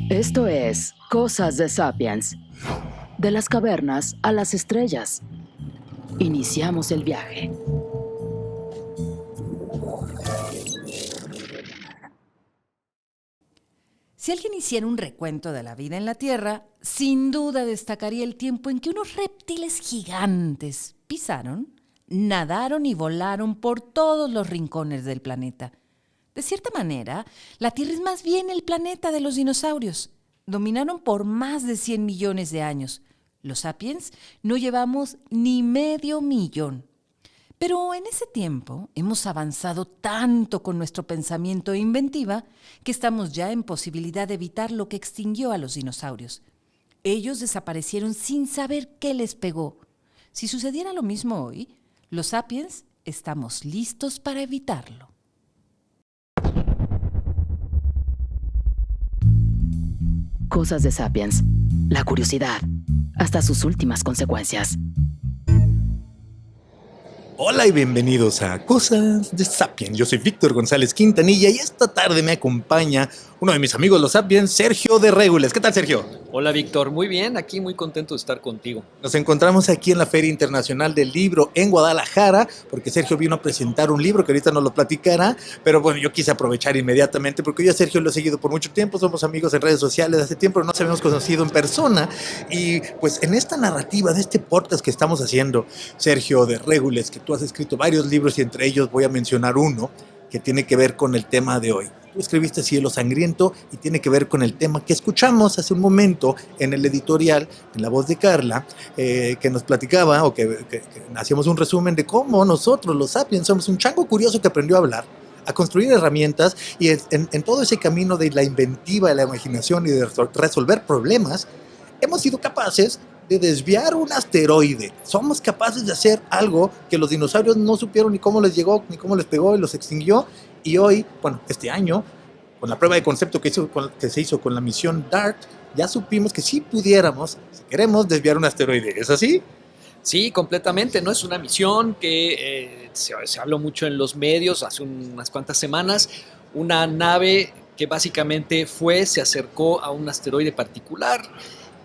Esto es Cosas de Sapiens. De las cavernas a las estrellas. Iniciamos el viaje. Si alguien hiciera un recuento de la vida en la Tierra, sin duda destacaría el tiempo en que unos reptiles gigantes pisaron, nadaron y volaron por todos los rincones del planeta. De cierta manera, la Tierra es más bien el planeta de los dinosaurios. Dominaron por más de 100 millones de años. Los sapiens no llevamos ni medio millón. Pero en ese tiempo hemos avanzado tanto con nuestro pensamiento e inventiva que estamos ya en posibilidad de evitar lo que extinguió a los dinosaurios. Ellos desaparecieron sin saber qué les pegó. Si sucediera lo mismo hoy, los sapiens estamos listos para evitarlo. Cosas de Sapiens. La curiosidad, hasta sus últimas consecuencias. Hola y bienvenidos a Cosas de Sapiens. Yo soy Víctor González Quintanilla y esta tarde me acompaña uno de mis amigos los Sapiens, Sergio de Regules. ¿Qué tal, Sergio? Hola, Víctor. Muy bien, aquí muy contento de estar contigo. Nos encontramos aquí en la Feria Internacional del Libro en Guadalajara, porque Sergio vino a presentar un libro que ahorita nos lo platicará, pero bueno, yo quise aprovechar inmediatamente porque yo a Sergio lo he seguido por mucho tiempo, somos amigos en redes sociales hace tiempo, pero no nos habíamos conocido en persona, y pues en esta narrativa de este podcast que estamos haciendo, Sergio de Regules, que tú has escrito varios libros y entre ellos voy a mencionar uno que tiene que ver con el tema de hoy. Tú escribiste Cielo Sangriento y tiene que ver con el tema que escuchamos hace un momento en el editorial, en la voz de Carla, que nos platicaba o que hacíamos un resumen de cómo nosotros, los sapiens, somos un chango curioso que aprendió a hablar, a construir herramientas y en todo ese camino de la inventiva, de la imaginación y de resolver problemas, hemos sido capaces de desviar un asteroide. Somos capaces de hacer algo que los dinosaurios no supieron ni cómo les llegó, ni cómo les pegó y los extinguió. Y hoy, bueno, este año, con la prueba de concepto que se hizo con la misión DART, ya supimos que sí pudiéramos, si queremos, desviar un asteroide. ¿Es así? Sí, completamente. No es una misión que se habló mucho en los medios hace unas cuantas semanas. Una nave que básicamente se acercó a un asteroide particular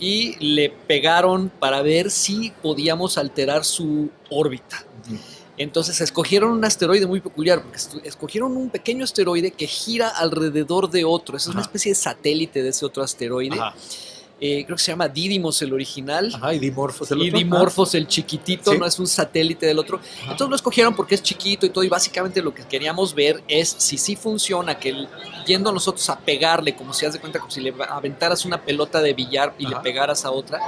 y le pegaron para ver si podíamos alterar su órbita. Entonces escogieron un asteroide muy peculiar, porque escogieron un pequeño asteroide que gira alrededor de otro. Es una especie de satélite de ese otro asteroide. Creo que se llama Didymos el original. Y Dimorphos el otro. Y Dimorphos el chiquitito, ¿Sí? No es un satélite del otro. Entonces lo escogieron porque es chiquito y todo, y básicamente lo que queríamos ver es si sí funciona, que yendo nosotros a pegarle, como si haz de cuenta, como si le aventaras una pelota de billar y le pegaras a otra,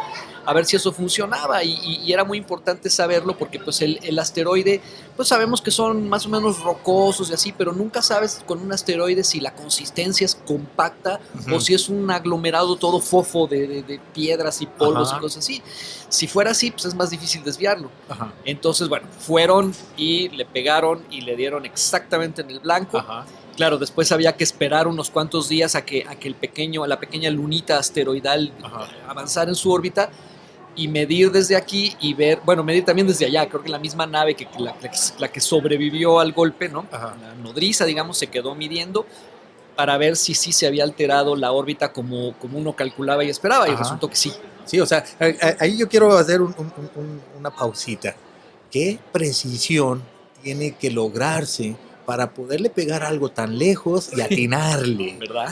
a ver si eso funcionaba, y era muy importante saberlo porque pues el asteroide, pues sabemos que son más o menos rocosos y así, pero nunca sabes con un asteroide si la consistencia es compacta o si es un aglomerado todo fofo de piedras y polvos y cosas así. Si fuera así, pues es más difícil desviarlo. Entonces, bueno, fueron y le pegaron y le dieron exactamente en el blanco. Claro, después había que esperar unos cuantos días a que la pequeña lunita asteroidal avanzara en su órbita y medir desde aquí y ver, bueno, medir también desde allá. Creo que la misma nave la que sobrevivió al golpe, ¿no? La nodriza, digamos, se quedó midiendo para ver si sí se había alterado la órbita como uno calculaba y esperaba, y resultó que sí. Sí, o sea, ahí yo quiero hacer una pausita. ¿Qué precisión tiene que lograrse para poderle pegar algo tan lejos y atinarle? ¿Verdad?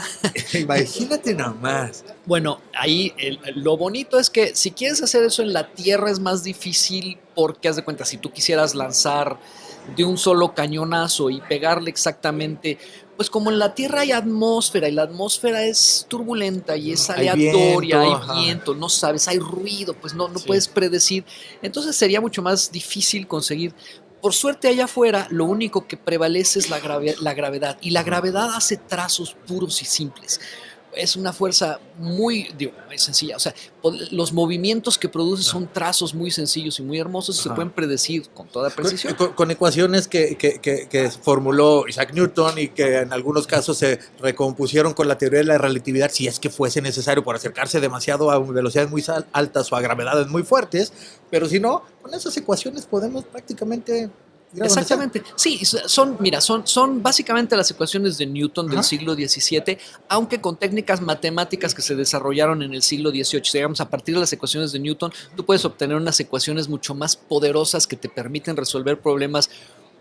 Imagínate nada más. Bueno, ahí lo bonito es que si quieres hacer eso en la Tierra es más difícil porque, haz de cuenta, si tú quisieras lanzar de un solo cañonazo y pegarle exactamente, pues como en la Tierra hay atmósfera y la atmósfera es turbulenta y es aleatoria, hay viento, no sabes, hay ruido, pues no puedes predecir, entonces sería mucho más difícil conseguir. Por suerte allá afuera lo único que prevalece es la gravedad, y la gravedad hace trazos puros y simples. Es una fuerza muy sencilla, o sea, los movimientos que produce son trazos muy sencillos y muy hermosos y se pueden predecir con toda precisión. Con ecuaciones que formuló Isaac Newton y que en algunos casos se recompusieron con la teoría de la relatividad si es que fuese necesario por acercarse demasiado a velocidades muy altas o a gravedades muy fuertes, pero si no, con esas ecuaciones podemos prácticamente Exactamente. Sí, son básicamente las ecuaciones de Newton del siglo XVII, aunque con técnicas matemáticas que se desarrollaron en el siglo XVIII. Digamos, a partir de las ecuaciones de Newton, tú puedes obtener unas ecuaciones mucho más poderosas que te permiten resolver problemas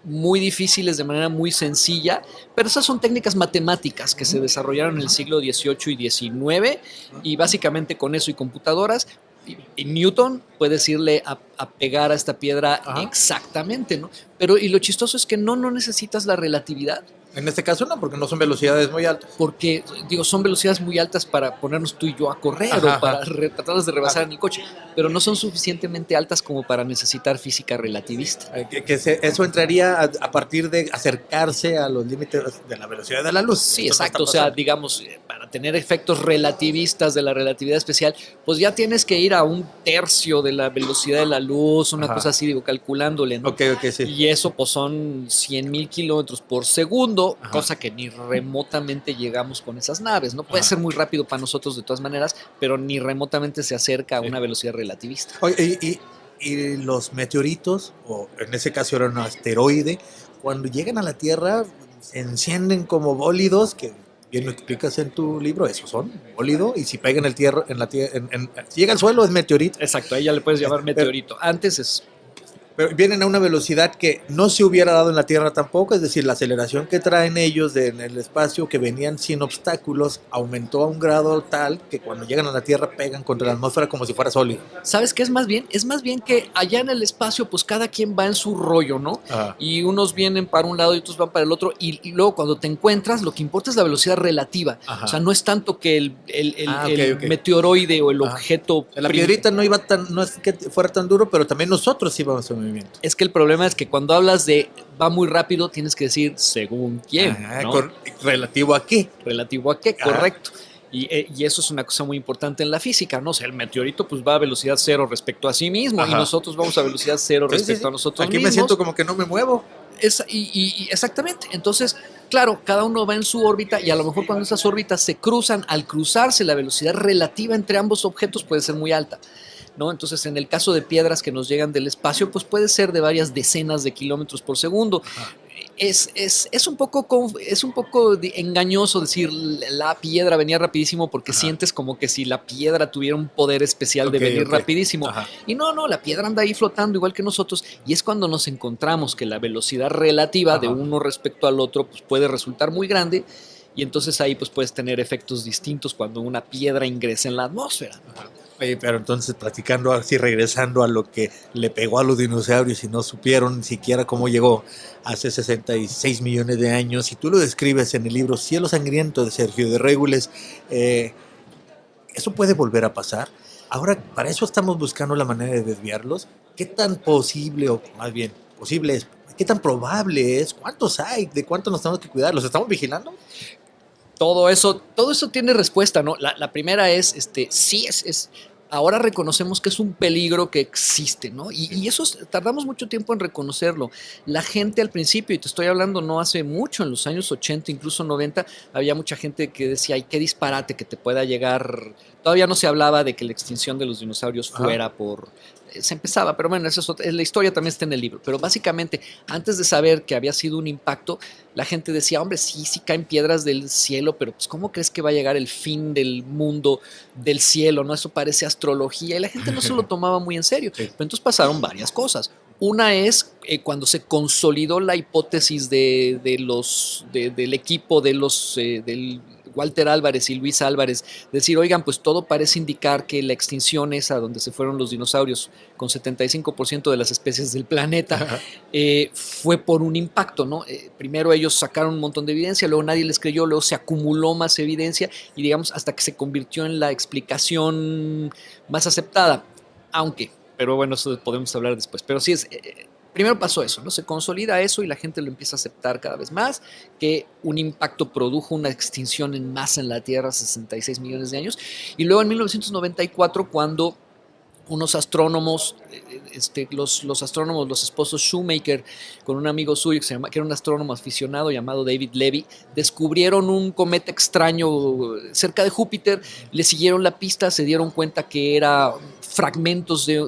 muy difíciles de manera muy sencilla, pero esas son técnicas matemáticas que se desarrollaron en el siglo XVIII y XIX, y básicamente con eso y computadoras, y Newton puedes irle a pegar a esta piedra exactamente, ¿no? Pero y lo chistoso es que no necesitas la relatividad. En este caso no, porque no son velocidades muy altas. Porque, digo, son velocidades muy altas para ponernos tú y yo a correr o para tratarlas de rebasar en el coche, pero no son suficientemente altas como para necesitar física relativista. Eso entraría a partir de acercarse a los límites de la velocidad de la luz. Sí, Esto exacto. No O sea, digamos, para tener efectos relativistas de la relatividad especial, pues ya tienes que ir a 1/3 de la velocidad de la luz, una cosa así, digo, calculándole, ¿no? Ok, sí. Y eso, pues son 100,000 kilómetros por segundo, cosa que ni remotamente llegamos con esas naves, ¿no? Puede ser muy rápido para nosotros de todas maneras, pero ni remotamente se acerca a una velocidad relativista. Oye, y los meteoritos, o en ese caso era un asteroide, cuando llegan a la Tierra se encienden como bólidos, que bien lo explicas en tu libro, esos son bólido, y si pegan el tierra, si llega al suelo es meteorito. Exacto, ahí ya le puedes llamar meteorito. Antes es... Pero vienen a una velocidad que no se hubiera dado en la Tierra tampoco, es decir, la aceleración que traen ellos en el espacio, que venían sin obstáculos, aumentó a un grado tal que cuando llegan a la Tierra pegan contra la atmósfera como si fuera sólido. ¿Sabes qué es más bien? Es más bien que allá en el espacio, pues cada quien va en su rollo, ¿no? Y unos vienen para un lado y otros van para el otro, y luego cuando te encuentras, lo que importa es la velocidad relativa. O sea, no es tanto que el meteoroide o el objeto... La piedrita no es que fuera tan duro, pero también nosotros íbamos a movimiento. Es que el problema es que cuando hablas de va muy rápido, tienes que decir según quién, ¿no? ¿Relativo a qué? ¿Relativo a qué? Correcto. Y eso es una cosa muy importante en la física, ¿no? O sea, el meteorito pues va a velocidad cero respecto a sí mismo, y nosotros vamos a velocidad cero respecto a nosotros mismos. Aquí me siento como que no me muevo. Exactamente. Entonces, claro, cada uno va en su órbita, y a lo mejor cuando esas órbitas se cruzan, al cruzarse la velocidad relativa entre ambos objetos puede ser muy alta, ¿no? Entonces, en el caso de piedras que nos llegan del espacio, pues puede ser de varias decenas de kilómetros por segundo. Es un poco engañoso decir la piedra venía rapidísimo, porque sientes como que si la piedra tuviera un poder especial de venir rapidísimo. Y no, la piedra anda ahí flotando igual que nosotros, y es cuando nos encontramos que la velocidad relativa de uno respecto al otro pues puede resultar muy grande, y entonces ahí pues puedes tener efectos distintos cuando una piedra ingresa en la atmósfera. Oye, pero entonces platicando así, regresando a lo que le pegó a los dinosaurios y no supieron ni siquiera cómo llegó hace 66 millones de años, y tú lo describes en el libro Cielo Sangriento de Sergio de Régules, ¿eso puede volver a pasar? Ahora, para eso estamos buscando la manera de desviarlos. ¿Qué tan posible, o más bien posible es? ¿Qué tan probable es? ¿Cuántos hay? ¿De cuántos nos tenemos que cuidar? ¿Los estamos vigilando? Todo eso tiene respuesta, ¿no? La primera es, sí, ahora reconocemos que es un peligro que existe, ¿no? Y eso tardamos mucho tiempo en reconocerlo. La gente al principio, y te estoy hablando no hace mucho, en los años 80, incluso 90, había mucha gente que decía, ay, qué disparate que te pueda llegar. Todavía no se hablaba de que la extinción de los dinosaurios fuera por... Se empezaba, pero bueno, la historia también está en el libro. Pero básicamente, antes de saber que había sido un impacto, la gente decía, hombre, sí caen piedras del cielo, pero pues ¿cómo crees que va a llegar el fin del mundo del cielo? ¿No? Eso parece astrología, y la gente no se lo tomaba muy en serio. Pero entonces pasaron varias cosas. Una es cuando se consolidó la hipótesis del equipo del Walter Álvarez y Luis Álvarez, decir, oigan, pues todo parece indicar que la extinción esa donde se fueron los dinosaurios con 75% de las especies del planeta fue por un impacto, ¿no? Primero ellos sacaron un montón de evidencia, luego nadie les creyó, luego se acumuló más evidencia, y digamos hasta que se convirtió en la explicación más aceptada, pero bueno, eso podemos hablar después. Pero sí primero pasó eso, ¿no? Se consolida eso y la gente lo empieza a aceptar cada vez más, que un impacto produjo una extinción en masa en la Tierra hace 66 millones de años. Y luego en 1994, cuando unos astrónomos, los esposos Shoemaker, con un amigo suyo que era un astrónomo aficionado llamado David Levy, descubrieron un cometa extraño cerca de Júpiter, le siguieron la pista, se dieron cuenta que era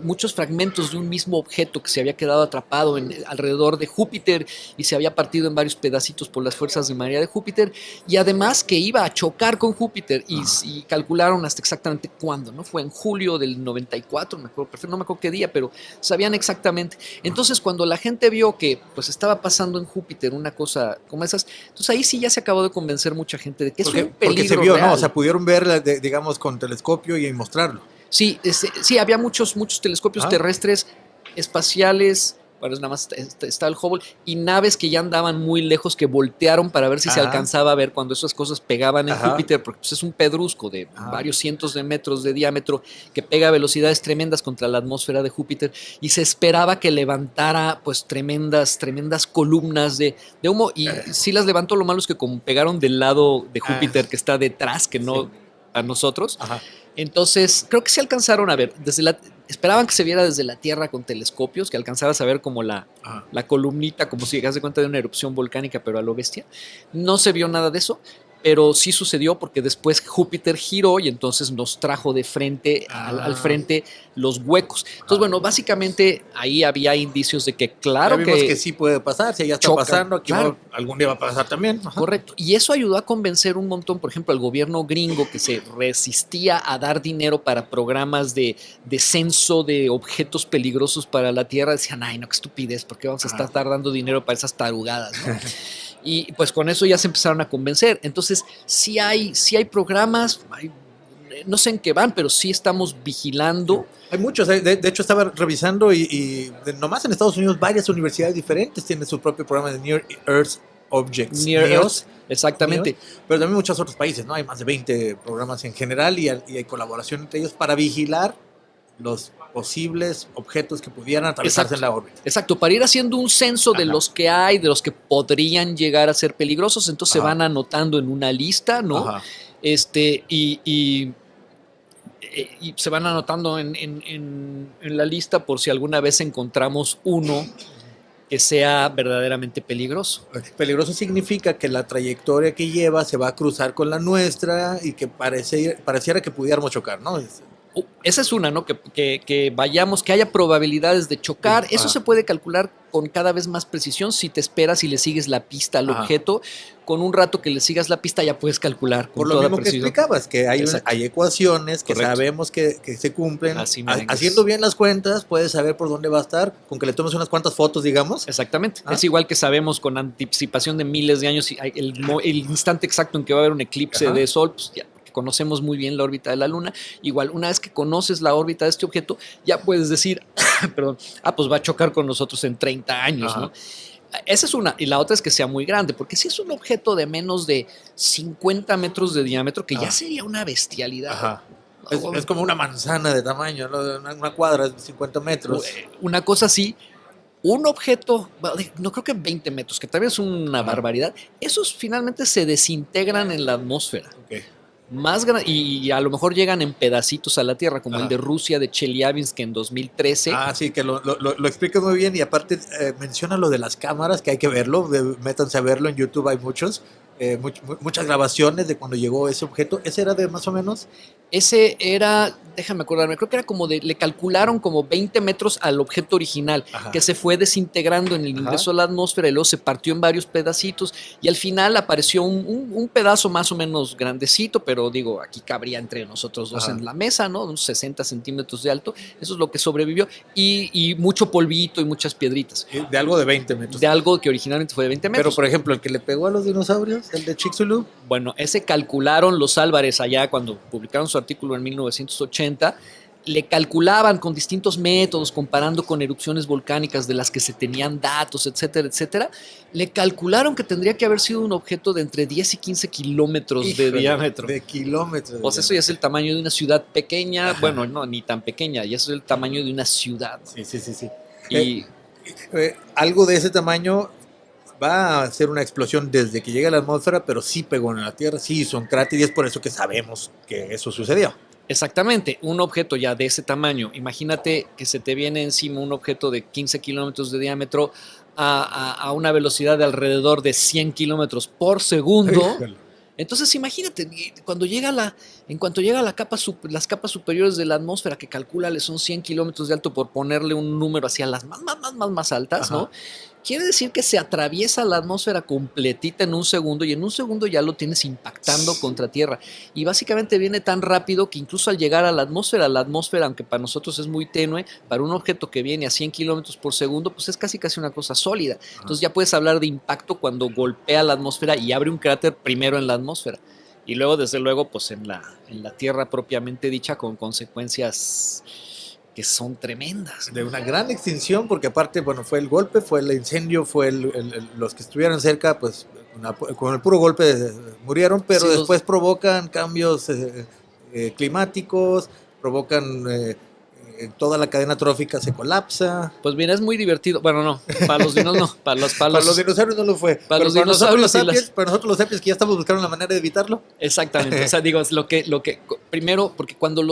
muchos fragmentos de un mismo objeto que se había quedado atrapado alrededor de Júpiter y se había partido en varios pedacitos por las fuerzas de marea de Júpiter, y además que iba a chocar con Júpiter, y calcularon hasta exactamente cuándo, ¿no? Fue en julio del 94, no me acuerdo qué día, pero sabían exactamente. Entonces, cuando la gente vio que pues estaba pasando en Júpiter una cosa como esas, entonces ahí sí ya se acabó de convencer mucha gente de que es un peligro porque se vio, real. ¿no? O sea, pudieron verla, digamos, con telescopio y mostrarlo. Sí, sí, había muchos telescopios terrestres, espaciales, bueno, nada más está el Hubble, y naves que ya andaban muy lejos, que voltearon para ver si se alcanzaba a ver cuando esas cosas pegaban en Júpiter, porque pues, es un pedrusco de varios cientos de metros de diámetro que pega a velocidades tremendas contra la atmósfera de Júpiter, y se esperaba que levantara pues tremendas columnas de humo, y sí las levantó. Lo malo es que como pegaron del lado de Júpiter que está detrás, que no a nosotros. Entonces, creo que sí alcanzaron a ver, esperaban que se viera desde la Tierra con telescopios, que alcanzaras a ver como la columnita, como si llegas de cuenta de una erupción volcánica, pero a lo bestia. No se vio nada de eso, pero sí sucedió porque después Júpiter giró y entonces nos trajo de frente, al frente, los huecos. Entonces, bueno, básicamente ahí había indicios de que claro ya vimos que sí puede pasar, si ya está pasando, aquí algún día va a pasar también. Correcto. Y eso ayudó a convencer un montón, por ejemplo, al gobierno gringo, que se resistía a dar dinero para programas de censo de objetos peligrosos para la Tierra. Decían, ay, no, qué estupidez, ¿por qué vamos a estar dando dinero para esas tarugadas, ¿no? Y pues con eso ya se empezaron a convencer. Entonces, sí hay programas, no sé en qué van, pero sí estamos vigilando. Hay muchos, de hecho estaba revisando y nomás en Estados Unidos varias universidades diferentes tienen su propio programa de Near Earth Objects. Near Earth, exactamente. Pero también muchos otros países, ¿no? Hay más de 20 programas en general y hay colaboración entre ellos para vigilar los posibles objetos que pudieran atravesarse en la órbita. Exacto, para ir haciendo un censo de los que hay, de los que podrían llegar a ser peligrosos, entonces se van anotando en una lista, ¿no? Y se van anotando en la lista por si alguna vez encontramos uno que sea verdaderamente peligroso. Peligroso significa que la trayectoria que lleva se va a cruzar con la nuestra y que pareciera que pudiéramos chocar, ¿no? Esa es una, ¿no? Que vayamos, que haya probabilidades de chocar. Eso se puede calcular con cada vez más precisión si te esperas y le sigues la pista al objeto. Con un rato que le sigas la pista ya puedes calcular con por lo toda mismo precisión. Que explicabas, que hay ecuaciones que sabemos que se cumplen. Haciendo bien las cuentas, puedes saber por dónde va a estar, con que le tomes unas cuantas fotos, digamos. Exactamente. Es igual que sabemos con anticipación de miles de años el instante exacto en que va a haber un eclipse de sol, pues ya conocemos muy bien la órbita de la Luna. Igual, una vez que conoces la órbita de este objeto, ya puedes decir, perdón, pues va a chocar con nosotros en 30 años, ¿no? Esa es una. Y la otra es que sea muy grande, porque si es un objeto de menos de 50 metros de diámetro, que ya sería una bestialidad. Es como una manzana de tamaño, ¿no? Una cuadra de 50 metros. Una cosa así. Un objeto, no creo que 20 metros, que tal vez es una barbaridad, esos finalmente se desintegran en la atmósfera. Más y a lo mejor llegan en pedacitos a la Tierra, como el de Rusia de Chelyabinsk en 2013. Sí, que lo explicas muy bien, y aparte menciona lo de las cámaras, que hay que verlo, métanse a verlo en YouTube, hay muchas grabaciones de cuando llegó ese objeto. ¿Ese era de más o menos? Ese era, déjame acordarme, creo que era como le calcularon como 20 metros al objeto original, que se fue desintegrando en el ingreso a la atmósfera y luego se partió en varios pedacitos y al final apareció un pedazo más o menos grandecito, pero digo, aquí cabría entre nosotros dos en la mesa, ¿no? Unos 60 centímetros de alto, eso es lo que sobrevivió, y mucho polvito y muchas piedritas. De algo de 20 metros. De algo que originalmente fue de 20 metros. Pero, por ejemplo, el que le pegó a los dinosaurios, el de Chicxulub. Bueno, ese calcularon los Álvarez allá cuando publicaron su artículo en 1980, le calculaban con distintos métodos, comparando con erupciones volcánicas de las que se tenían datos, etcétera, etcétera. Le calcularon que tendría que haber sido un objeto de entre 10 y 15 kilómetros de diámetro. De kilómetros. Pues eso ya es el tamaño de una ciudad pequeña. Bueno, no, ni tan pequeña, ya es el tamaño de una ciudad. Sí. Y algo de ese tamaño va a ser una explosión desde que llega a la atmósfera, pero sí pegó en la Tierra, sí hizo un cráter, y es por eso que sabemos que eso sucedió. Exactamente, un objeto ya de ese tamaño, imagínate que se te viene encima un objeto de 15 kilómetros de diámetro a una velocidad de alrededor de 100 kilómetros por segundo. Entonces imagínate, en cuanto llega a las capas superiores de la atmósfera, que calcúlale son 100 kilómetros de alto por ponerle un número hacia las más altas, ¿no? Quiere decir que se atraviesa la atmósfera completita en un segundo y en un segundo ya lo tienes impactando contra tierra. Y básicamente viene tan rápido que incluso al llegar a la atmósfera, aunque para nosotros es muy tenue, para un objeto que viene a 100 kilómetros por segundo, pues es casi una cosa sólida. Entonces ya puedes hablar de impacto cuando golpea la atmósfera y abre un cráter primero en la atmósfera. Y luego, desde luego, pues en la tierra propiamente dicha, con consecuencias que son tremendas. De una gran extinción, porque aparte, bueno, fue el golpe, fue el incendio, fue los que estuvieron cerca, pues con el puro golpe murieron, pero Sí, después provocan cambios climáticos, provocan toda la cadena trófica se colapsa. Pues mira, es muy divertido. Bueno, no, para los dinos no, para los dinosaurios no lo fue. Para los nosotros dinosaurios para nosotros los sapiens que ya estamos buscando una manera de evitarlo. Exactamente, o sea, digo, es lo que primero, porque cuando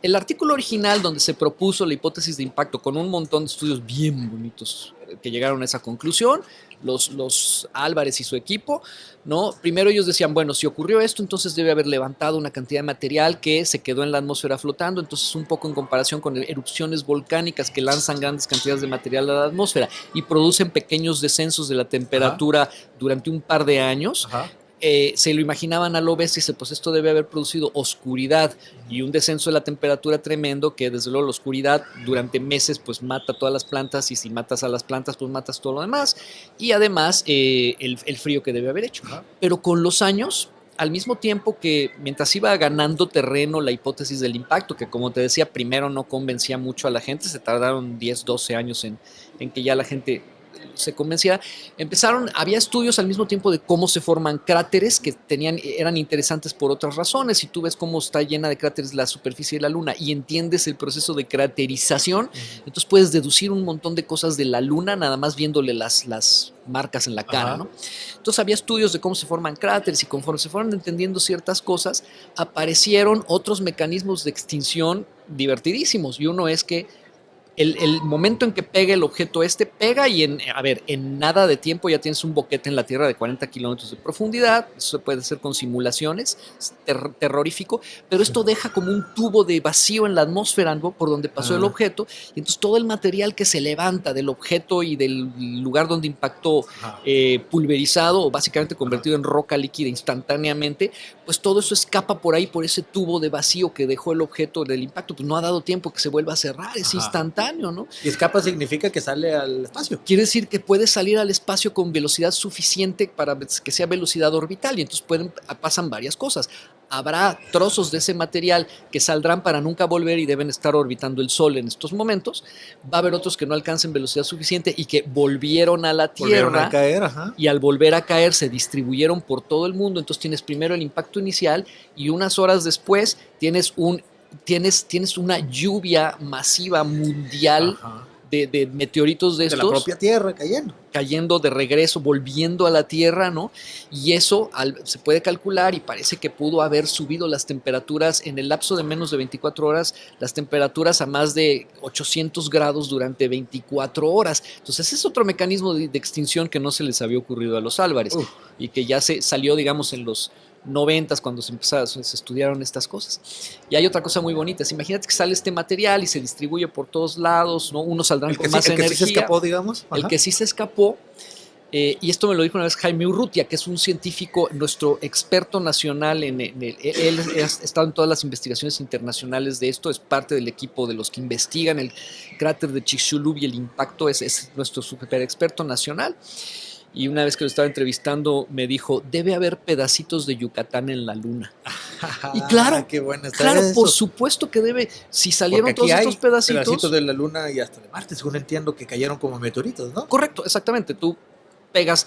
el artículo original donde se propuso la hipótesis de impacto con un montón de estudios bien bonitos que llegaron a esa conclusión, los Álvarez y su equipo, ¿no? Primero ellos decían, bueno, si ocurrió esto, entonces debe haber levantado una cantidad de material que se quedó en la atmósfera flotando, entonces un poco en comparación con erupciones volcánicas que lanzan grandes cantidades de material a la atmósfera y producen pequeños descensos de la temperatura durante un par de años. Se lo imaginaban a lo bestia y dice, pues esto debe haber producido oscuridad y un descenso de la temperatura tremendo que desde luego la oscuridad durante meses pues mata todas las plantas y si matas a las plantas pues matas todo lo demás y además el frío que debe haber hecho. Pero con los años, al mismo tiempo que mientras iba ganando terreno la hipótesis del impacto, que como te decía, primero no convencía mucho a la gente, se tardaron 10, 12 años en que ya la gente se convencía, había estudios al mismo tiempo de cómo se forman cráteres que eran interesantes por otras razones. Si tú ves cómo está llena de cráteres la superficie de la Luna y entiendes el proceso de craterización, entonces puedes deducir un montón de cosas de la Luna nada más viéndole las marcas en la cara, ¿no? Entonces había estudios de cómo se forman cráteres y conforme se fueron entendiendo ciertas cosas, aparecieron otros mecanismos de extinción divertidísimos y uno es que el momento en que pega el objeto pega y en nada de tiempo ya tienes un boquete en la Tierra de 40 kilómetros de profundidad. Eso se puede hacer con simulaciones, es terrorífico, pero esto deja como un tubo de vacío en la atmósfera, ¿no? Por donde pasó el objeto, y entonces todo el material que se levanta del objeto y del lugar donde impactó pulverizado o básicamente convertido en roca líquida instantáneamente, pues todo eso escapa por ahí, por ese tubo de vacío que dejó el objeto del impacto, pues no ha dado tiempo que se vuelva a cerrar, es instantáneo, ¿no? Y escapa significa que sale al espacio. Quiere decir que puede salir al espacio con velocidad suficiente para que sea velocidad orbital y entonces pasan varias cosas. Habrá trozos de ese material que saldrán para nunca volver y deben estar orbitando el Sol en estos momentos. Va a haber otros que no alcancen velocidad suficiente y que volvieron a la Tierra. Volvieron a caer, y al volver a caer se distribuyeron por todo el mundo. Entonces tienes primero el impacto inicial y unas horas después tienes una lluvia masiva mundial de meteoritos de estos. De la propia Tierra cayendo de regreso, volviendo a la Tierra, ¿no? Y eso se puede calcular y parece que pudo haber subido las temperaturas en el lapso de menos de 24 horas, las temperaturas a más de 800 grados durante 24 horas. Entonces es otro mecanismo de extinción que no se les había ocurrido a los Álvarez y que ya se salió, digamos, en los 90s cuando se estudiaron estas cosas. Y hay otra cosa muy bonita, imagínate que sale este material y se distribuye por todos lados, ¿no? Unos saldrán con más energía. El que sí se escapó, digamos. El que sí se escapó, y esto me lo dijo una vez Jaime Urrutia, que es un científico, nuestro experto nacional, él ha estado en todas las investigaciones internacionales de esto, es parte del equipo de los que investigan el cráter de Chicxulub y el impacto, es nuestro super experto nacional. Y una vez que lo estaba entrevistando me dijo, debe haber pedacitos de Yucatán en la Luna. Y claro, qué bueno está claro, eso. por supuesto que debe, si salieron todos estos pedacitos de la Luna y hasta de Marte, según entiendo que cayeron como meteoritos, ¿no? Correcto, exactamente, tú pegas,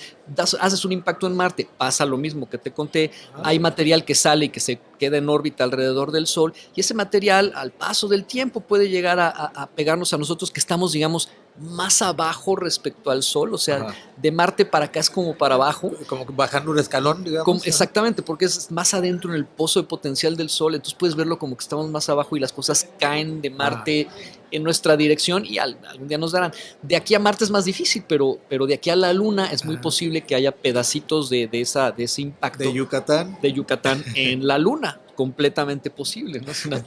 haces un impacto en Marte, pasa lo mismo que te conté, hay material que sale y que se queda en órbita alrededor del Sol, y ese material al paso del tiempo puede llegar a pegarnos a nosotros que estamos, digamos, más abajo respecto al Sol, o sea, Ajá. de Marte para acá es como para abajo. Como que bajando un escalón, digamos. Exactamente, porque es más adentro en el pozo de potencial del Sol, entonces puedes verlo como que estamos más abajo y las cosas caen de Marte en nuestra dirección y algún día nos darán. De aquí a Marte es más difícil, pero de aquí a la Luna es muy posible que haya pedacitos de ese impacto De Yucatán. de Yucatán en la Luna, completamente posible, ¿no? Es una-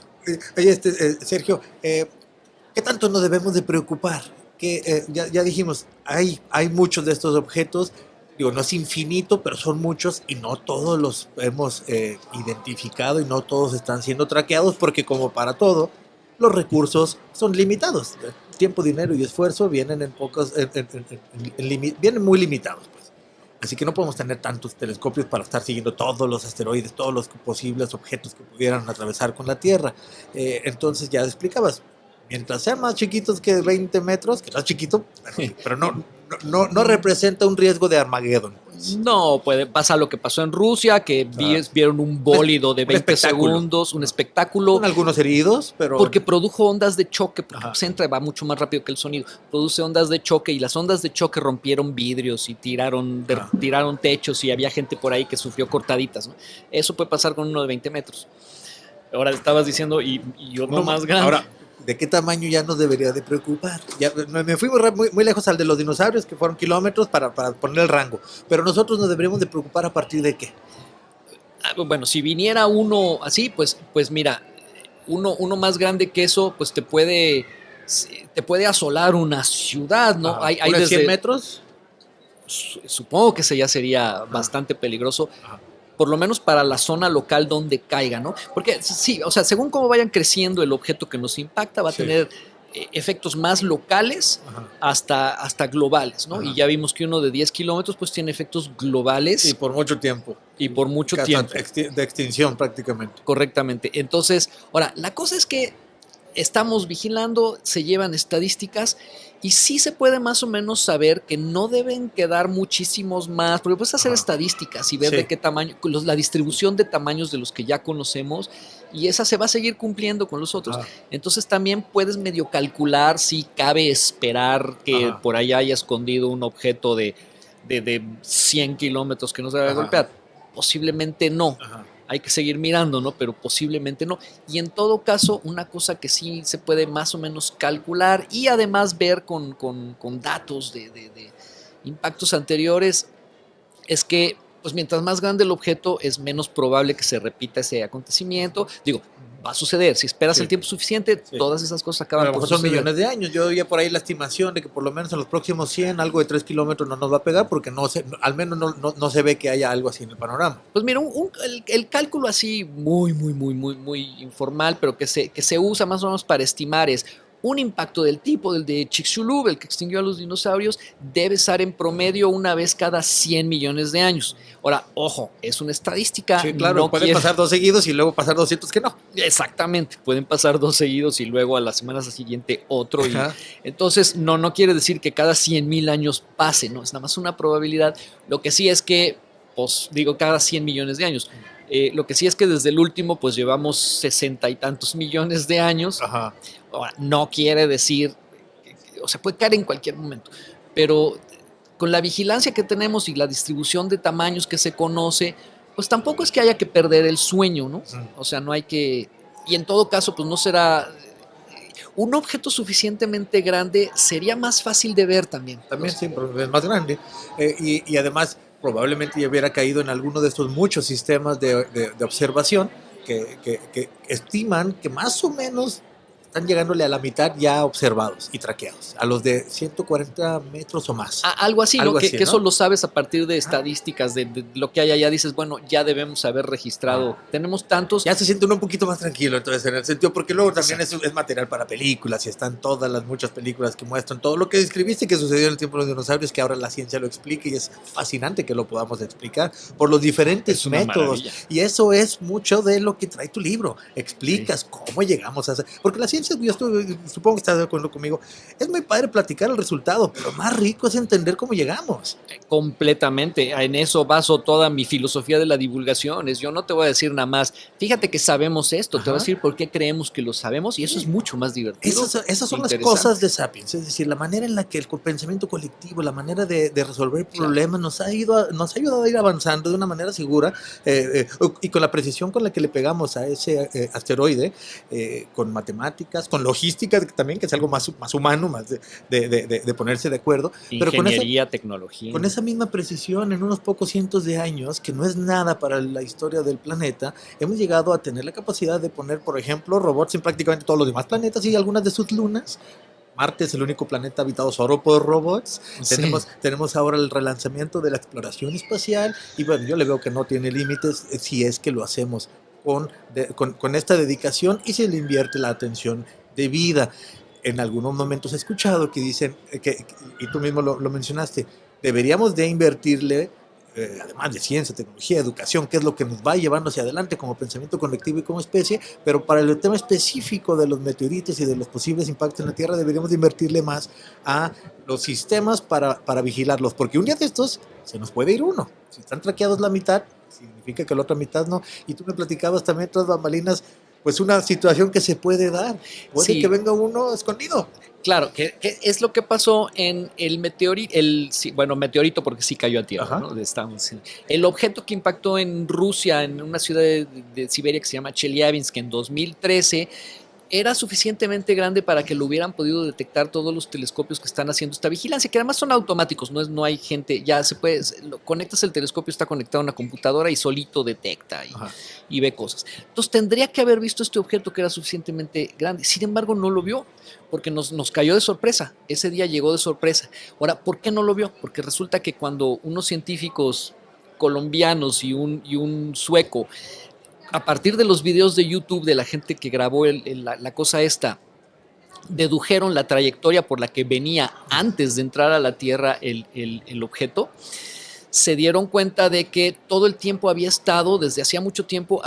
Oye, Sergio, ¿qué tanto nos debemos de preocupar? Que ya dijimos, hay muchos de estos objetos, digo, no es infinito, pero son muchos y no todos los hemos identificado y no todos están siendo traqueados porque como para todo, los recursos son limitados. Tiempo, dinero y esfuerzo vienen en pocos, vienen muy limitados, pues. Así que no podemos tener tantos telescopios para estar siguiendo todos los asteroides, todos los posibles objetos que pudieran atravesar con la Tierra. Entonces ya explicabas, mientras sean más chiquitos que 20 metros, que no es chiquito, pero no representa un riesgo de Armageddon. Pues. No, pasa lo que pasó en Rusia, que vieron un bólido de 20 espectáculo. segundos, un espectáculo. Con algunos heridos, pero... Porque produjo ondas de choque, porque pues, va mucho más rápido que el sonido. Produce ondas de choque y las ondas de choque rompieron vidrios y tiraron techos y había gente por ahí que sufrió cortaditas, ¿no? Eso puede pasar con uno de 20 metros. Ahora estabas diciendo, y otro más grande. Ahora, ¿de qué tamaño ya nos debería de preocupar? Ya me fui muy lejos al de los dinosaurios, que fueron kilómetros para poner el rango. Pero nosotros nos deberíamos de preocupar a partir de qué. Bueno, si viniera uno así, pues mira, uno más grande que eso, pues te puede asolar una ciudad, ¿no? Ajá. Hay ¿Unos desde 100 metros? Supongo que ese ya sería bastante peligroso. Ajá. Por lo menos para la zona local donde caiga, ¿no? Porque sí, o sea, según cómo vayan creciendo el objeto que nos impacta, va a tener efectos más locales hasta globales, ¿no? Ajá. Y ya vimos que uno de 10 kilómetros pues tiene efectos globales Y por mucho tiempo. y por mucho Hasta tiempo. de extinción prácticamente. Correctamente. Entonces, ahora, la cosa es que estamos vigilando, se llevan estadísticas y sí se puede más o menos saber que no deben quedar muchísimos más, porque puedes hacer estadísticas y ver de qué tamaño, la distribución de tamaños de los que ya conocemos y esa se va a seguir cumpliendo con los otros. Entonces también puedes medio calcular si cabe esperar que por ahí haya escondido un objeto de 100 kilómetros que no se va a golpear. Posiblemente no. Hay que seguir mirando, ¿no? Pero posiblemente no. Y en todo caso, una cosa que sí se puede más o menos calcular y además ver con datos de impactos anteriores es que, pues mientras más grande el objeto, es menos probable que se repita ese acontecimiento. Digo, va a suceder. Si esperas el tiempo suficiente, todas esas cosas acaban por suceder. son millones de años. Yo oía por ahí la estimación de que por lo menos en los próximos 100, algo de 3 kilómetros no nos va a pegar porque al menos no se ve que haya algo así en el panorama. Pues mira, el cálculo así muy informal, pero que se usa más o menos para estimar es un impacto del tipo del de Chicxulub, el que extinguió a los dinosaurios, debe estar en promedio una vez cada 100 millones de años. Ahora, ojo, es una estadística. Sí, claro, pueden pasar 2 seguidos y luego pasar 200 que no. Exactamente, pueden pasar 2 seguidos y luego a la semana siguiente otro. Y entonces, no quiere decir que cada 100,000 años pase, ¿no? Es nada más una probabilidad. Lo que sí es que, pues digo, cada 100 millones de años. Lo que sí es que desde el último, pues llevamos 60 y tantos millones de años. Ahora, no quiere decir, o sea, puede caer en cualquier momento, pero con la vigilancia que tenemos y la distribución de tamaños que se conoce, pues tampoco es que haya que perder el sueño, ¿no? O sea, no hay que, y en todo caso, pues no será, un objeto suficientemente grande sería más fácil de ver también. También sí, es más grande. Y además, probablemente ya hubiera caído en alguno de estos muchos sistemas de observación que estiman que más o menos están llegándole a la mitad ya observados y traqueados, a los de 140 metros o más. Algo así, Algo ¿no? así, Que ¿no? eso lo sabes a partir de estadísticas, de lo que hay allá. Dices, bueno, ya debemos haber registrado. Tenemos tantos. Ya se siente uno un poquito más tranquilo, entonces, en el sentido, porque luego también es material para películas y están todas las muchas películas que muestran todo lo que describiste que sucedió en el tiempo de los dinosaurios, que ahora la ciencia lo explica y es fascinante que lo podamos explicar por los diferentes métodos. Y eso es mucho de lo que trae tu libro. Explicas cómo llegamos a hacer. Porque la ciencia supongo que estás de acuerdo conmigo, es muy padre platicar el resultado, pero más rico es entender cómo llegamos. Completamente. En eso baso toda mi filosofía de la divulgación. Yo no te voy a decir nada más, fíjate que sabemos esto, te voy a decir por qué creemos que lo sabemos y eso es mucho más divertido. Esas son las cosas de Sapiens, es decir, la manera en la que el pensamiento colectivo, la manera de resolver problemas nos ha ayudado a ir avanzando de una manera segura y con la precisión con la que le pegamos a ese asteroide, con matemáticas, con logística también, que es algo más humano, más de ponerse de acuerdo. Ingeniería, tecnología. Con esa misma precisión, en unos pocos cientos de años, que no es nada para la historia del planeta, hemos llegado a tener la capacidad de poner, por ejemplo, robots en prácticamente todos los demás planetas y algunas de sus lunas. Marte es el único planeta habitado solo por robots. Sí. Tenemos ahora el relanzamiento de la exploración espacial y bueno, yo le veo que no tiene límites si es que lo hacemos con esta dedicación y se le invierte la atención debida. En algunos momentos he escuchado que dicen, y tú mismo lo mencionaste, deberíamos de invertirle, además de ciencia, tecnología, educación, que es lo que nos va llevando hacia adelante como pensamiento colectivo y como especie, pero para el tema específico de los meteoritos y de los posibles impactos en la Tierra deberíamos de invertirle más a los sistemas para vigilarlos, porque un día de estos se nos puede ir uno. Si están traqueados la mitad, significa que la otra mitad no. Y tú me platicabas también tras bambalinas, pues una situación que se puede dar, puede que venga uno escondido. Claro, que es lo que pasó en el meteorito porque sí cayó a tierra, ¿no? El objeto que impactó en Rusia, en una ciudad de Siberia que se llama Chelyabinsk en 2013, era suficientemente grande para que lo hubieran podido detectar todos los telescopios que están haciendo esta vigilancia, que además son automáticos, no hay gente, ya se puede, conectas el telescopio, está conectado a una computadora y solito detecta y ve cosas. Entonces tendría que haber visto este objeto que era suficientemente grande, sin embargo no lo vio, porque nos cayó de sorpresa, ese día llegó de sorpresa. Ahora, ¿por qué no lo vio? Porque resulta que cuando unos científicos colombianos y un sueco, a partir de los videos de YouTube de la gente que grabó la cosa esta, dedujeron la trayectoria por la que venía antes de entrar a la Tierra el objeto, se dieron cuenta de que todo el tiempo había estado, desde hacía mucho tiempo,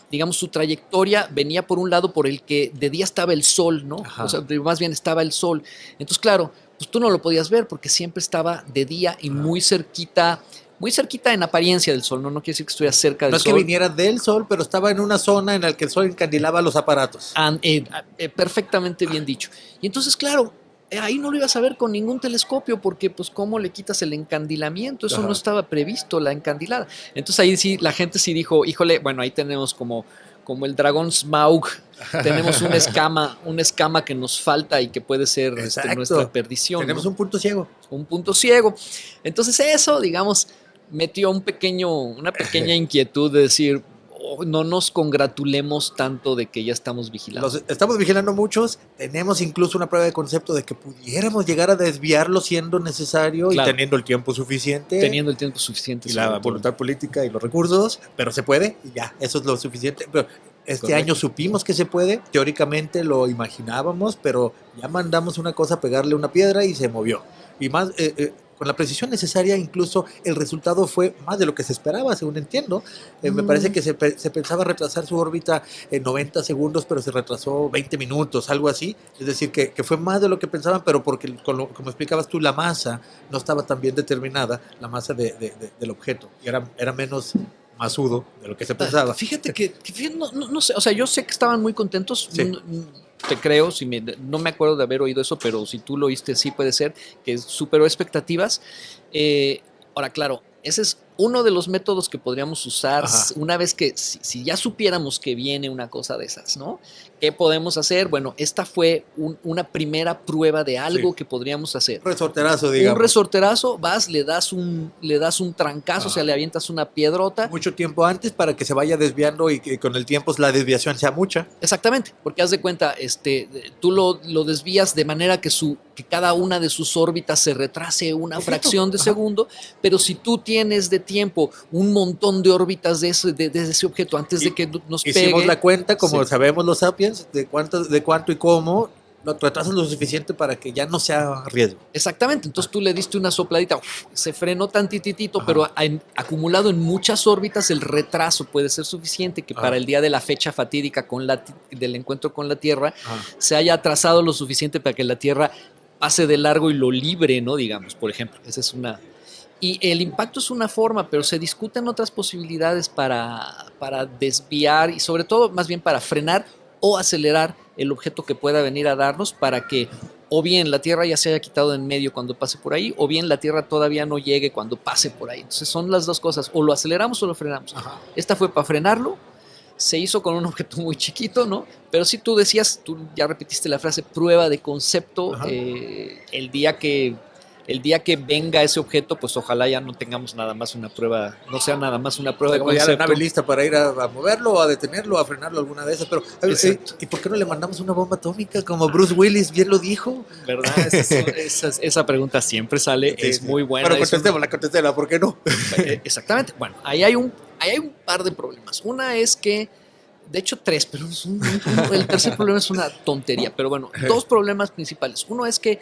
digamos, su trayectoria venía por un lado por el que de día estaba el sol, ¿no? O sea, más bien estaba el sol. Entonces, claro, pues tú no lo podías ver porque siempre estaba de día y muy cerquita en apariencia del sol, no quiere decir que estuviera cerca del sol. No es que viniera del sol, pero estaba en una zona en la que el sol encandilaba los aparatos. Perfectamente bien dicho. Y entonces, claro, ahí no lo ibas a ver con ningún telescopio porque, pues, ¿cómo le quitas el encandilamiento? Eso no estaba previsto, la encandilada. Entonces ahí sí, la gente sí dijo, híjole, bueno, ahí tenemos como el dragón Smaug, tenemos una escama que nos falta y que puede ser nuestra perdición. Tenemos, ¿no? Un punto ciego. Entonces eso, digamos, metió una pequeña inquietud de decir, no nos congratulemos tanto de que ya estamos vigilando. Estamos vigilando muchos, tenemos incluso una prueba de concepto de que pudiéramos llegar a desviarlo siendo necesario, claro, y teniendo el tiempo suficiente. Y la voluntad política y los recursos, pero se puede y ya, eso es lo suficiente. Pero este año supimos que se puede, teóricamente lo imaginábamos, pero ya mandamos una cosa a pegarle una piedra y se movió. Y más... con la precisión necesaria, incluso el resultado fue más de lo que se esperaba, según entiendo. Me parece que se pensaba retrasar su órbita en 90 segundos, pero se retrasó 20 minutos, algo así. Es decir, que fue más de lo que pensaban, pero porque, como explicabas tú, la masa no estaba tan bien determinada, la masa del objeto, y era menos masudo de lo que se pensaba. Fíjate que no sé, o sea, yo sé que estaban muy contentos. Sí. Te creo, no me acuerdo de haber oído eso, pero si tú lo oíste, sí puede ser, que superó expectativas. Ahora, claro, ese es uno de los métodos que podríamos usar una vez que, si ya supiéramos que viene una cosa de esas, ¿no? ¿Qué podemos hacer? Bueno, esta fue una primera prueba de algo que podríamos hacer. Un resorterazo, digamos. Un resorterazo, vas, le das un trancazo, o sea, le avientas una piedrota. Mucho tiempo antes para que se vaya desviando y que con el tiempo la desviación sea mucha. Exactamente, porque haz de cuenta, tú lo desvías de manera que cada una de sus órbitas se retrase una fracción de segundo, pero si tú tienes de tiempo un montón de órbitas de ese objeto antes de que nos pegue. Hicimos la cuenta, como sabemos los sapiens, de cuánto y cómo lo retrasas lo suficiente para que ya no sea riesgo. Exactamente, entonces tú le diste una sopladita, se frenó tantitito, Ajá. pero acumulado en muchas órbitas el retraso puede ser suficiente que para el día de la fecha fatídica del encuentro con la Tierra se haya atrasado lo suficiente para que la Tierra pase de largo y lo libre, ¿no? Digamos, por ejemplo, esa es una... Y el impacto es una forma, pero se discuten otras posibilidades para desviar y sobre todo más bien para frenar o acelerar el objeto que pueda venir a darnos para que o bien la Tierra ya se haya quitado de en medio cuando pase por ahí, o bien la Tierra todavía no llegue cuando pase por ahí. Entonces son las dos cosas, o lo aceleramos o lo frenamos. Ajá. Esta fue para frenarlo, se hizo con un objeto muy chiquito, ¿no? Pero si tú decías, tú ya repetiste la frase, prueba de concepto, el día que venga ese objeto, pues ojalá ya no tengamos nada más una prueba, no sea nada más una prueba de Como ya concepto. la nave lista para ir a moverlo, a detenerlo, a frenarlo, alguna de esas. Pero, ¿y por qué no le mandamos una bomba atómica como Bruce Willis bien lo dijo? ¿Verdad? Esa pregunta siempre sale, Sí, es sí. muy buena. Pero contestémosla, ¿por qué no? Exactamente. Bueno, ahí hay un par de problemas. Una es que, de hecho tres, pero el tercer problema es una tontería. Pero bueno, dos problemas principales. Uno es que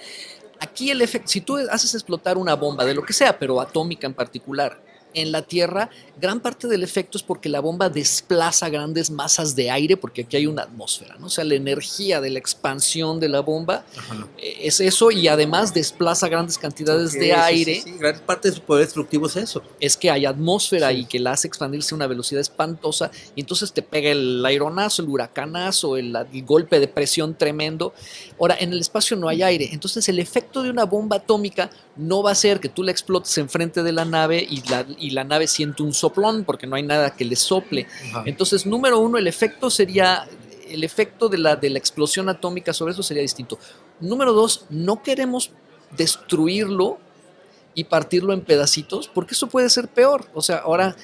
aquí el efecto, si tú haces explotar una bomba de lo que sea, pero atómica en particular, en la Tierra, gran parte del efecto es porque la bomba desplaza grandes masas de aire, porque aquí hay una atmósfera, ¿no? O sea, la energía de la expansión de la bomba es eso, y además desplaza grandes cantidades de aire. Sí, gran parte de su poder destructivo es eso. Es que hay atmósfera y que la hace expandirse a una velocidad espantosa, y entonces te pega el aironazo, el huracanazo, el golpe de presión tremendo. Ahora, en el espacio no hay aire, entonces el efecto de una bomba atómica no va a ser que tú la explotes enfrente de la nave y la nave siente un soplón, porque no hay nada que le sople. Entonces, número uno, el efecto de la explosión atómica sobre eso sería distinto. Número dos, no queremos destruirlo y partirlo en pedacitos, porque eso puede ser peor. O sea, ahora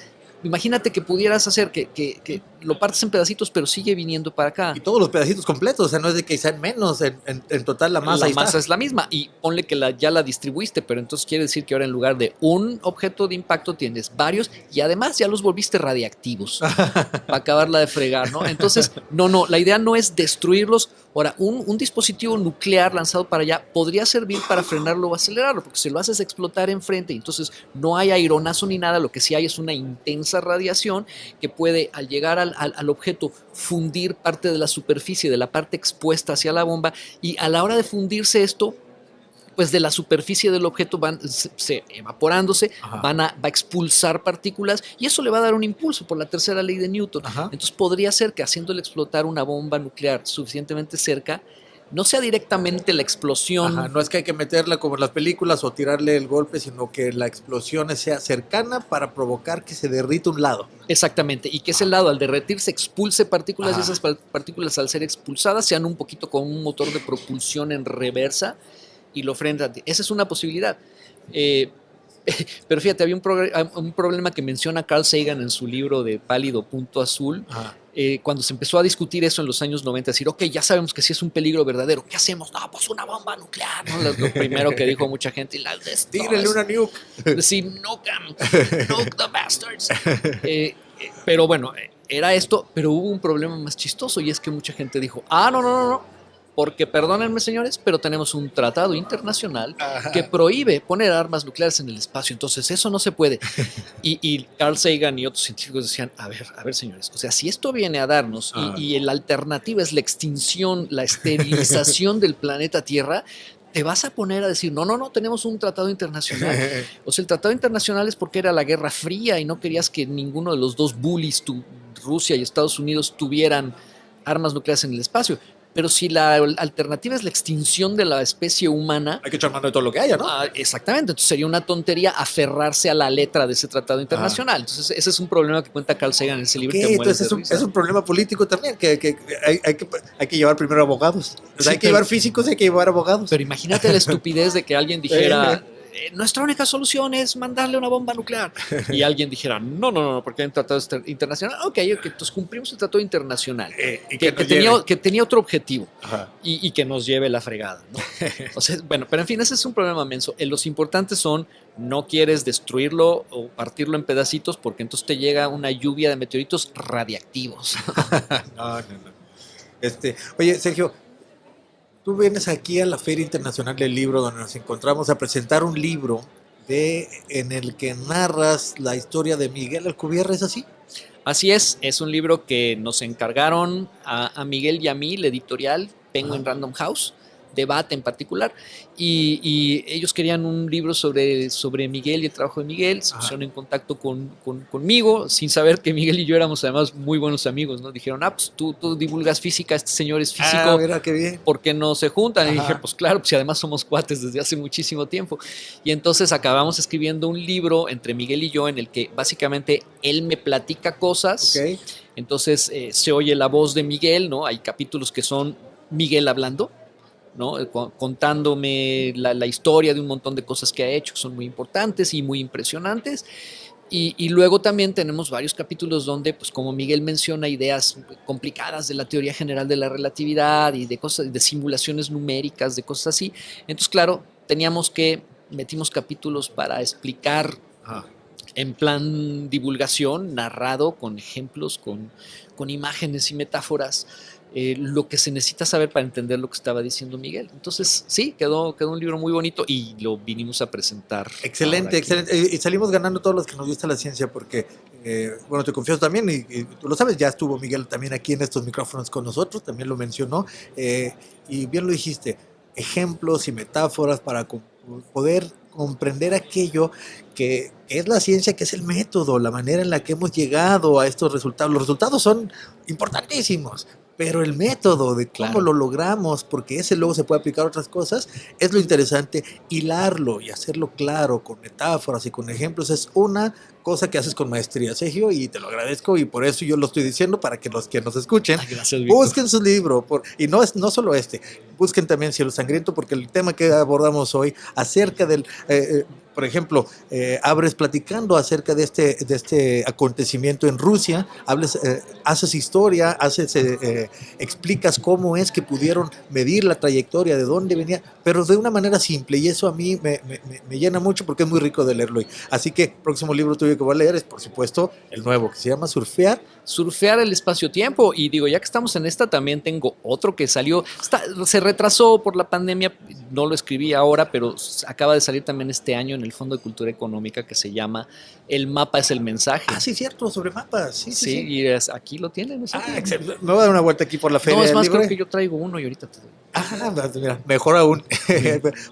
imagínate que pudieras hacer que lo partes en pedacitos, pero sigue viniendo para acá. Y todos los pedacitos completos, o sea, no es de que sean menos, en total la masa. La masa es la misma, y ponle que ya la distribuiste, pero entonces quiere decir que ahora en lugar de un objeto de impacto tienes varios, y además ya los volviste radiactivos para acabarla de fregar, ¿no? Entonces, no, la idea no es destruirlos. Ahora, un dispositivo nuclear lanzado para allá podría servir para frenarlo o acelerarlo, porque si lo haces explotar enfrente, entonces no hay aironazo ni nada, lo que sí hay es una intensa radiación que puede, al llegar al objeto, fundir parte de la superficie, de la parte expuesta hacia la bomba, y a la hora de fundirse esto, pues de la superficie del objeto van evaporándose, va a expulsar partículas, y eso le va a dar un impulso por la tercera ley de Newton. Entonces podría ser que haciéndole explotar una bomba nuclear suficientemente cerca, no sea directamente la explosión. No es que hay que meterla como en las películas o tirarle el golpe, sino que la explosión sea cercana para provocar que se derrita un lado. Exactamente, y que ese lado al derretirse expulse partículas, y esas partículas al ser expulsadas sean un poquito con un motor de propulsión en reversa y lo frena. Esa es una posibilidad. Pero fíjate, había un problema que menciona Carl Sagan en su libro de Pálido Punto Azul. Cuando se empezó a discutir eso en los años 90, decir, ok, ya sabemos que sí es un peligro verdadero, ¿qué hacemos? No, pues una bomba nuclear, ¿no? Lo primero que dijo mucha gente, tírenle una nuke. Sí, nuke the bastards. Pero bueno, era esto, pero hubo un problema más chistoso, y es que mucha gente dijo, no, porque perdónenme señores, pero tenemos un tratado internacional que prohíbe poner armas nucleares en el espacio, entonces eso no se puede. Y Carl Sagan y otros científicos decían, a ver señores, o sea, si esto viene a darnos y la alternativa es la extinción, la esterilización del planeta Tierra, te vas a poner a decir, no, tenemos un tratado internacional. O sea, el tratado internacional es porque era la Guerra Fría y no querías que ninguno de los dos bullies, Rusia y Estados Unidos, tuvieran armas nucleares en el espacio. Pero si la alternativa es la extinción de la especie humana, hay que echar mano de todo lo que haya, ¿no? Exactamente, entonces sería una tontería aferrarse a la letra de ese tratado internacional. Entonces ese es un problema que cuenta Carl Sagan en ese libro. Entonces es un problema político también, que hay que llevar primero abogados. O sea, hay que llevar físicos, hay que llevar abogados. Pero imagínate la estupidez de que alguien dijera... nuestra única solución es mandarle una bomba nuclear. Y alguien dijera, no, porque hay un tratado internacional. Ok, entonces cumplimos el tratado internacional, que tenía otro objetivo, y que nos lleve la fregada, ¿no? O sea, bueno, pero en fin, ese es un problema menso. Los importantes son, no quieres destruirlo o partirlo en pedacitos, porque entonces te llega una lluvia de meteoritos radiactivos. No. Oye, Sergio, Tú vienes aquí a la Feria Internacional del Libro, donde nos encontramos a presentar un libro en el que narras la historia de Miguel Alcubierre, ¿es así? Así es un libro que nos encargaron a Miguel y a mí, la editorial Penguin Random House, Debate en particular, y ellos querían un libro sobre Miguel y el trabajo de Miguel. Se pusieron en contacto conmigo, sin saber que Miguel y yo éramos además muy buenos amigos, ¿no? Dijeron, pues tú divulgas física, este señor es físico, mira qué bien. ¿Por qué no se juntan? Y dije, pues claro, pues y además somos cuates desde hace muchísimo tiempo. Y entonces acabamos escribiendo un libro entre Miguel y yo en el que básicamente él me platica cosas. Okay. Entonces se oye la voz de Miguel, ¿no? Hay capítulos que son Miguel hablando, ¿no? Contándome la historia de un montón de cosas que ha hecho, que son muy importantes y muy impresionantes. Y luego también tenemos varios capítulos donde, pues como Miguel menciona, ideas complicadas de la teoría general de la relatividad y de cosas, de simulaciones numéricas, de cosas así. Entonces, claro, metimos capítulos para explicar en plan divulgación, narrado, con ejemplos, con imágenes y metáforas, lo que se necesita saber para entender lo que estaba diciendo Miguel. Entonces, sí, quedó un libro muy bonito y lo vinimos a presentar. Excelente, excelente. Y salimos ganando todos los que nos gusta la ciencia porque, bueno, te confieso también, y tú lo sabes, ya estuvo Miguel también aquí en estos micrófonos con nosotros, también lo mencionó, y bien lo dijiste, ejemplos y metáforas para poder comprender aquello que es la ciencia, que es el método, la manera en la que hemos llegado a estos resultados. Los resultados son importantísimos, pero el método de cómo lo logramos, porque ese luego se puede aplicar a otras cosas, es lo interesante. Hilarlo y hacerlo claro con metáforas y con ejemplos es una cosa que haces con maestría, Sergio, y te lo agradezco, y por eso yo lo estoy diciendo, para que los que nos escuchen, busquen su libro, y no solo busquen también Cielo Sangriento, porque el tema que abordamos hoy acerca del... por ejemplo, abres platicando acerca de este acontecimiento en Rusia, haces historia, explicas cómo es que pudieron medir la trayectoria, de dónde venía, pero de una manera simple, y eso a mí me llena mucho porque es muy rico de leerlo. Así que el próximo libro tuyo que voy a leer es, por supuesto, el nuevo, que se llama Surfear el espacio-tiempo. Y digo, ya que estamos en esta, también tengo otro que salió, se retrasó por la pandemia, no lo escribí ahora, pero acaba de salir también este año en el Fondo de Cultura Económica, que se llama El mapa es el mensaje. Sí, cierto, sobre mapas. Sí. Y aquí lo tienen. Excelente. Me voy a dar una vuelta aquí por la feria. No, es más, libre. creo que yo traigo uno y ahorita te doy. Mira, mejor aún.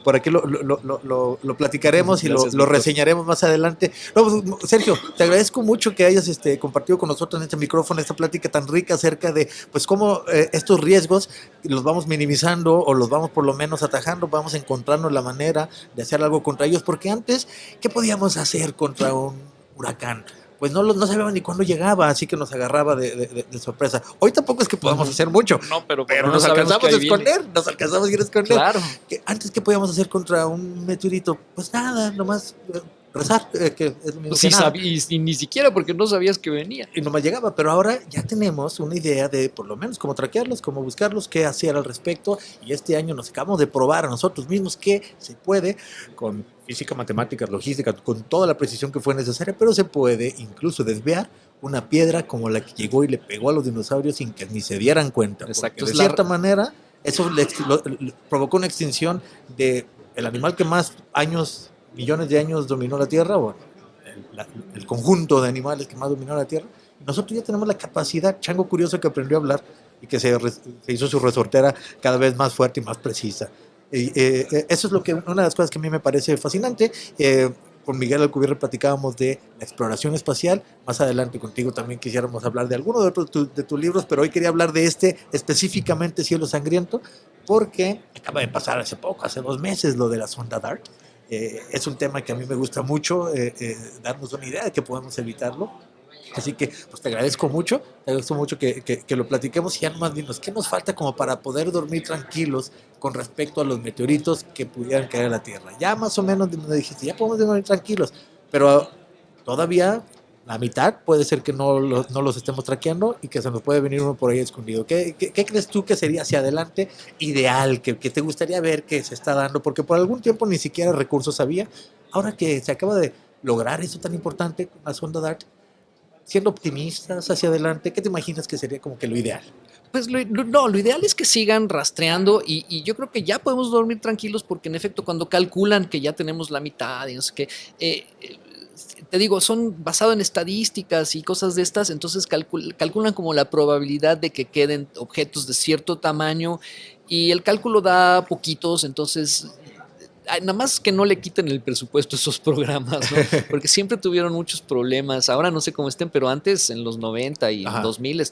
Por aquí lo platicaremos y lo reseñaremos más adelante. No, pues, Sergio, te agradezco mucho que hayas compartido con nosotros en este micrófono esta plática tan rica acerca de pues cómo estos riesgos los vamos minimizando, o los vamos por lo menos atajando, vamos encontrando la manera de hacer algo contra ellos, porque antes, ¿qué podíamos hacer contra un huracán? Pues no sabíamos ni cuándo llegaba, así que nos agarraba de sorpresa. Hoy tampoco es que podamos hacer mucho, pero nos alcanzamos a esconder, nos alcanzamos a ir a esconder. Claro. Antes, ¿qué podíamos hacer contra un meteorito? Pues nada, nomás rezar, que es lo mismo que nada. Y ni siquiera, porque no sabías que venía. Y nomás llegaba, pero ahora ya tenemos una idea de, por lo menos, cómo traquearlos, cómo buscarlos, qué hacer al respecto, y este año nos acabamos de probar a nosotros mismos que se puede, con física, matemáticas, logística, con toda la precisión que fue necesaria, pero se puede incluso desviar una piedra como la que llegó y le pegó a los dinosaurios sin que ni se dieran cuenta. Exacto. De cierta manera, eso provocó una extinción de el animal que más millones de años dominó la Tierra, o el conjunto de animales que más dominó la Tierra. Nosotros ya tenemos la capacidad, chango curioso que aprendió a hablar y que se hizo su resortera cada vez más fuerte y más precisa. Eso es una de las cosas que a mí me parece fascinante. Con Miguel Alcubierre platicábamos de la exploración espacial. Más adelante contigo también quisiéramos hablar de alguno de tus libros, pero hoy quería hablar de específicamente, Cielo Sangriento, porque acaba de pasar hace 2 meses lo de la sonda DART. Es un tema que a mí me gusta mucho, darnos una idea de que podemos evitarlo. Así que pues te agradezco mucho que lo platiquemos, y ya nomás dinos qué nos falta como para poder dormir tranquilos con respecto a los meteoritos que pudieran caer a la Tierra. Ya más o menos me dijiste, ya podemos dormir tranquilos, pero todavía la mitad puede ser que no los estemos traqueando y que se nos puede venir uno por ahí escondido. ¿Qué crees tú que sería hacia adelante ideal, que te gustaría ver que se está dando? Porque por algún tiempo ni siquiera recursos había. Ahora que se acaba de lograr eso tan importante con la sonda DART, siendo optimistas hacia adelante, ¿qué te imaginas que sería como que lo ideal? Pues lo ideal es que sigan rastreando y yo creo que ya podemos dormir tranquilos porque en efecto cuando calculan que ya tenemos la mitad y no sé qué, te digo, son basado en estadísticas y cosas de estas, entonces calculan como la probabilidad de que queden objetos de cierto tamaño y el cálculo da poquitos, entonces nada más que no le quiten el presupuesto a esos programas, ¿no? Porque siempre tuvieron muchos problemas. Ahora no sé cómo estén, pero antes en los 90 y Ajá. 2000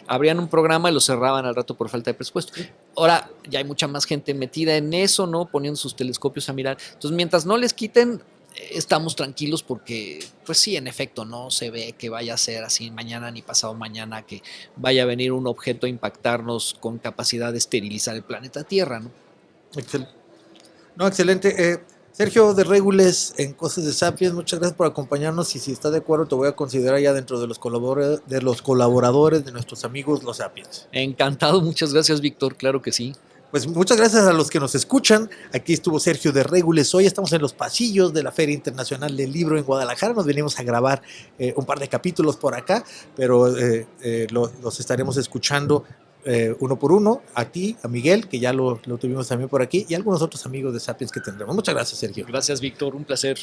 abrían un programa y lo cerraban al rato por falta de presupuesto. Ahora ya hay mucha más gente metida en eso, ¿no? Poniendo sus telescopios a mirar. Entonces, mientras no les quiten, estamos tranquilos porque, pues sí, en efecto, no se ve que vaya a ser así mañana ni pasado mañana, que vaya a venir un objeto a impactarnos con capacidad de esterilizar el planeta Tierra, ¿no? Excelente. Sergio de Régules en Cosas de Sapiens, muchas gracias por acompañarnos y si estás de acuerdo te voy a considerar ya dentro de los colaboradores de nuestros amigos los Sapiens. Encantado, muchas gracias, Víctor, claro que sí. Pues muchas gracias a los que nos escuchan. Aquí estuvo Sergio de Régules. Hoy estamos en los pasillos de la Feria Internacional del Libro en Guadalajara. Nos venimos a grabar un par de capítulos por acá, pero los estaremos escuchando uno por uno, a ti, a Miguel, que ya lo tuvimos también por aquí, y a algunos otros amigos de Sapiens que tendremos. Muchas gracias, Sergio. Gracias, Víctor, un placer.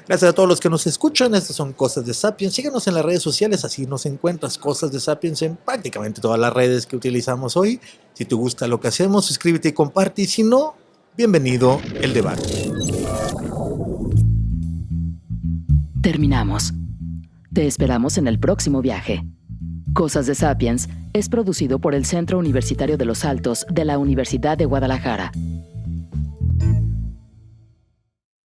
Gracias a todos los que nos escuchan. Estas son Cosas de Sapiens. Síguenos en las redes sociales, así nos encuentras Cosas de Sapiens en prácticamente todas las redes que utilizamos hoy. Si te gusta lo que hacemos, suscríbete y comparte, y si no, bienvenido el debate. Terminamos. Te esperamos en el próximo viaje. Cosas de Sapiens es producido por el Centro Universitario de los Altos de la Universidad de Guadalajara.